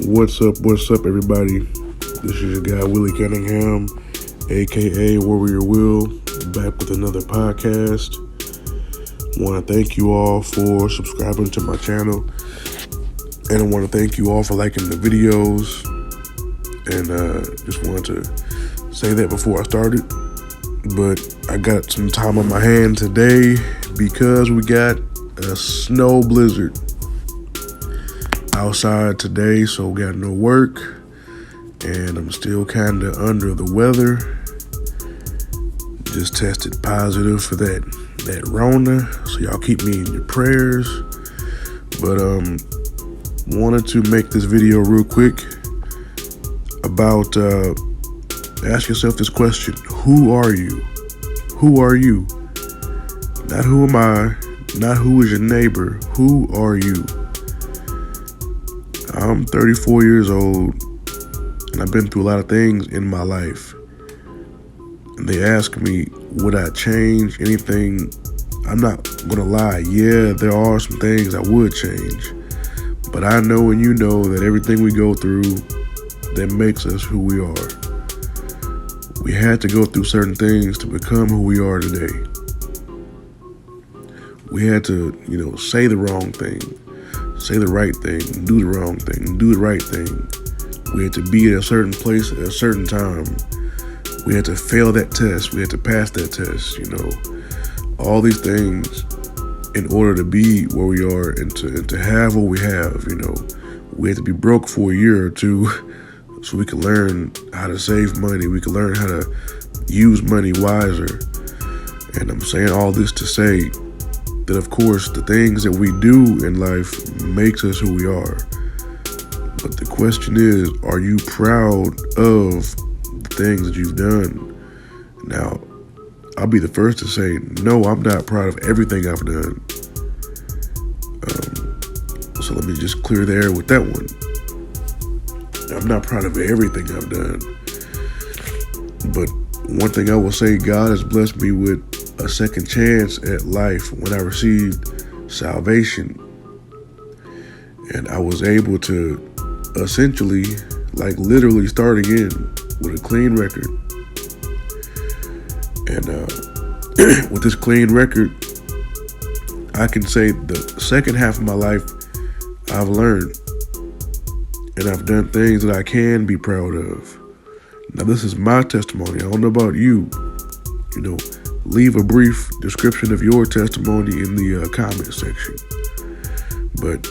What's up, everybody? This is your guy, Willie Cunningham, aka Warrior Will, back with another podcast. Want to thank you all for subscribing to my channel, and I want to thank you all for liking the videos. And just wanted to say that before I started, but I got some time on my hand today because we got a snow blizzard outside today, so got no work, and I'm still kind of under the weather. Just tested positive for that Rona, so y'all keep me in your prayers. But wanted to make this video real quick about ask yourself this question: who are you? Who are you? Not who am I, not who is your neighbor. Who are you? I'm 34 years old, and I've been through a lot of things in my life. And they ask me, would I change anything? I'm not gonna lie, yeah, there are some things I would change. But I know and you know that everything we go through, that makes us who we are. We had to go through certain things to become who we are today. We had to, say the wrong thing. Say the right thing, do the wrong thing, do the right thing. We had to be at a certain place at a certain time. We had to fail that test. We had to pass that test, All these things in order to be where we are and to have what we have, We had to be broke for a year or two so we could learn how to save money. We could learn how to use money wiser. And I'm saying all this to say that, of course, the things that we do in life makes us who we are. But the question is, are you proud of the things that you've done? Now, I'll be the first to say, no, I'm not proud of everything I've done. So let me just clear the air with that one. I'm not proud of everything I've done. But one thing I will say, God has blessed me with a second chance at life when I received salvation. And I was able to essentially, literally start again with a clean record. And with this clean record, I can say the second half of my life, I've learned. And I've done things that I can be proud of. Now, this is my testimony. I don't know about you. Leave a brief description of your testimony in the comment section. But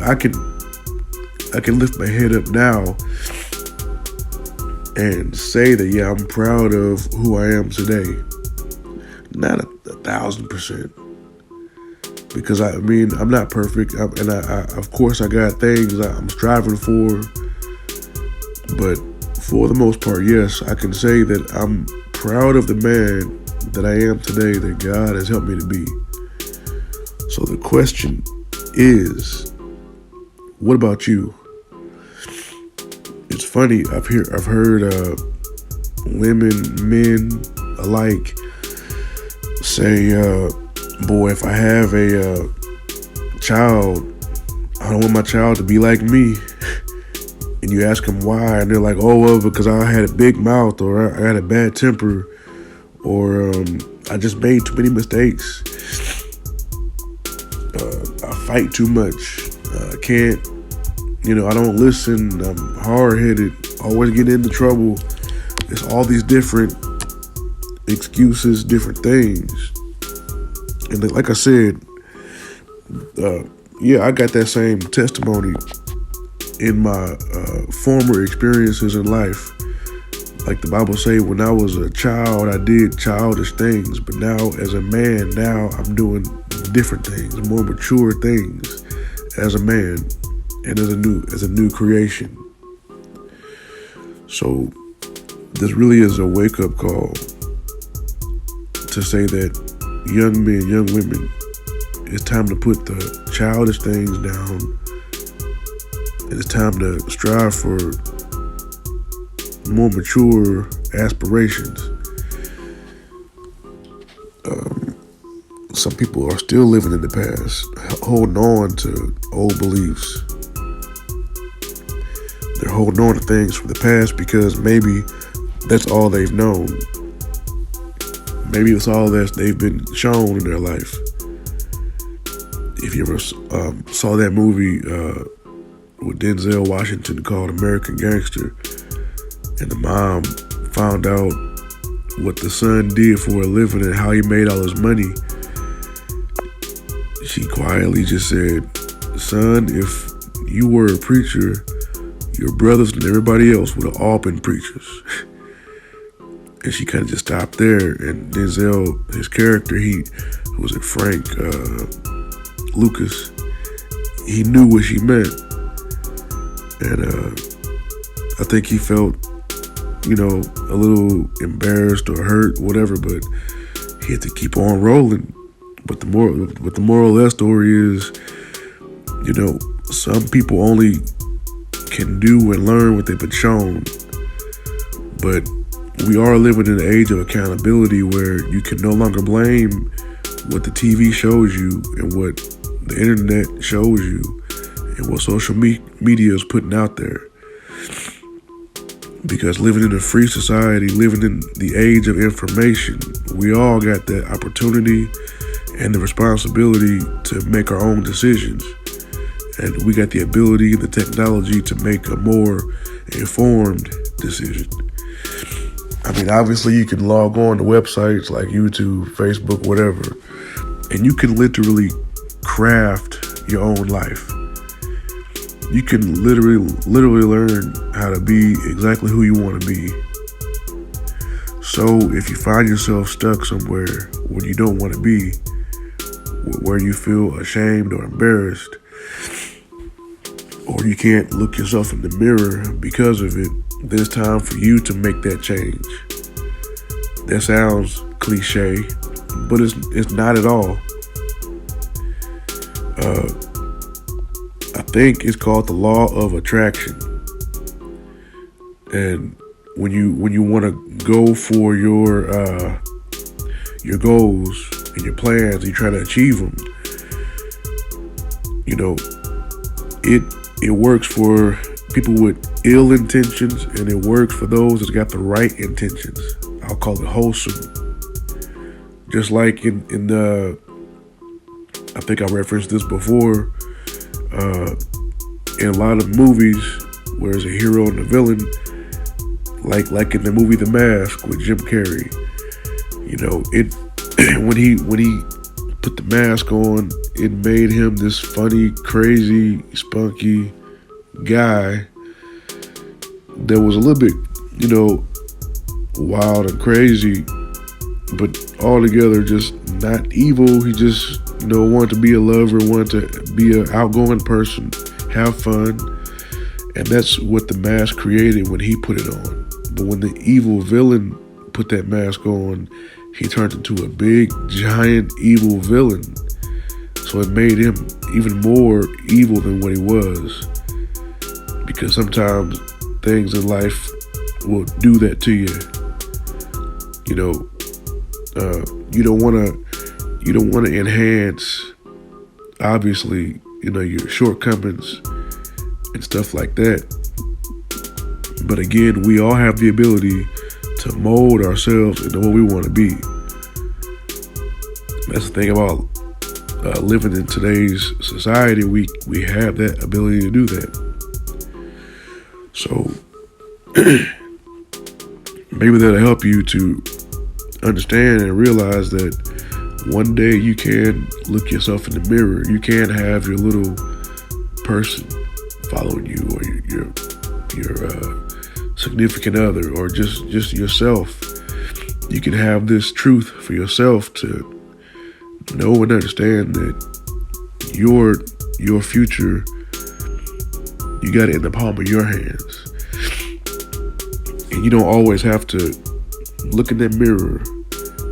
I can lift my head up now and say that, yeah, I'm proud of who I am today. Not 1,000%. Because I'm not perfect. And of course, I got things I'm striving for. But for the most part, yes, I can say that I'm proud of the man that I am today, that God has helped me to be. So the question is, what about you? It's funny, I've heard women, men alike say, boy, if I have a child, I don't want my child to be like me. And you ask them why, and they're like, oh, well, because I had a big mouth, or I had a bad temper, or I just made too many mistakes. I fight too much. I can't, I don't listen. I'm hard-headed, always getting into trouble. It's all these different excuses, different things. And like I said, I got that same testimony in my former experiences in life. Like the Bible say, when I was a child, I did childish things, but now as a man, now I'm doing different things, more mature things as a man and as a new creation. So this really is a wake-up call to say that young men, young women, it's time to put the childish things down, and it's time to strive for more mature aspirations. Some people are still living in the past, holding on to old beliefs. holding on to things from the past because maybe that's all they've known. Maybe it's all that they've been shown in their life. If you ever saw that movie with Denzel Washington called American Gangster, and the mom found out what the son did for a living and how he made all his money, she quietly just said, "Son, if you were a preacher, your brothers and everybody else would have all been preachers." And she kind of just stopped there. And Denzel, his character, who was it, Frank Lucas, he knew what she meant. And I think he felt, a little embarrassed or hurt, whatever, but he had to keep on rolling. But the moral of that story is, some people only can do and learn what they've been shown. But we are living in an age of accountability where you can no longer blame what the TV shows you and what the internet shows you and what social media is putting out there. Because living in a free society, living in the age of information, we all got that opportunity and the responsibility to make our own decisions. And we got the ability and the technology to make a more informed decision. I mean, obviously you can log on to websites like YouTube, Facebook, whatever, and you can literally craft your own life. You can literally learn how to be exactly who you want to be. So if you find yourself stuck somewhere where you don't want to be, where you feel ashamed or embarrassed, or you can't look yourself in the mirror because of it, then it's time for you to make that change. That sounds cliche, but it's not at all. I think it's called the law of attraction. And when you want to go for your goals and your plans, you try to achieve them. It works for people with ill intentions, and it works for those that got the right intentions. I'll call it wholesome. Just like in the, I think I referenced this before, in a lot of movies where there's a hero and a villain, like in the movie The Mask with Jim Carrey, when he put the mask on, it made him this funny, crazy, spunky guy that was a little bit, wild and crazy, but altogether just not evil. He just, wanted to be a lover, wanted to be an outgoing person, have fun. And that's what the mask created when he put it on. But when the evil villain put that mask on, he turned into a big, giant, evil villain. So it made him even more evil than what he was. Because sometimes things in life will do that to you. You don't want to enhance, obviously, your shortcomings and stuff like that. But again, we all have the ability to mold ourselves into what we want to be. That's the thing about living in today's society. We have that ability to do that. So maybe that'll help you to understand and realize that one day you can look yourself in the mirror. You can have your little person following you, or your significant other, or just yourself. You can have this truth for yourself to know and understand that your future, you got it in the palm of your hands. And you don't always have to look in that mirror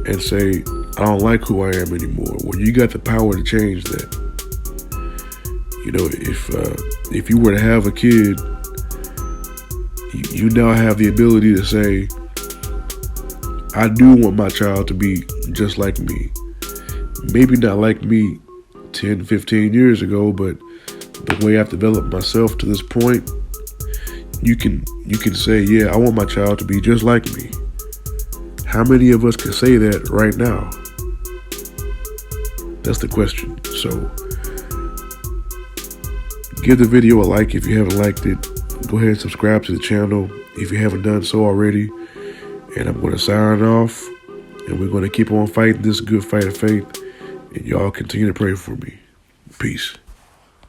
and say, I don't like who I am anymore. Well, you got the power to change that. If you were to have a kid, you now have the ability to say, I do want my child to be just like me. Maybe not like me 10, 15 years ago, but the way I've developed myself to this point, you can say, yeah, I want my child to be just like me. How many of us can say that right now? That's the question. So give the video a like if you haven't liked it. Go ahead and subscribe to the channel if you haven't done so already. And I'm going to sign off, and we're going to keep on fighting this good fight of faith. And y'all continue to pray for me. Peace.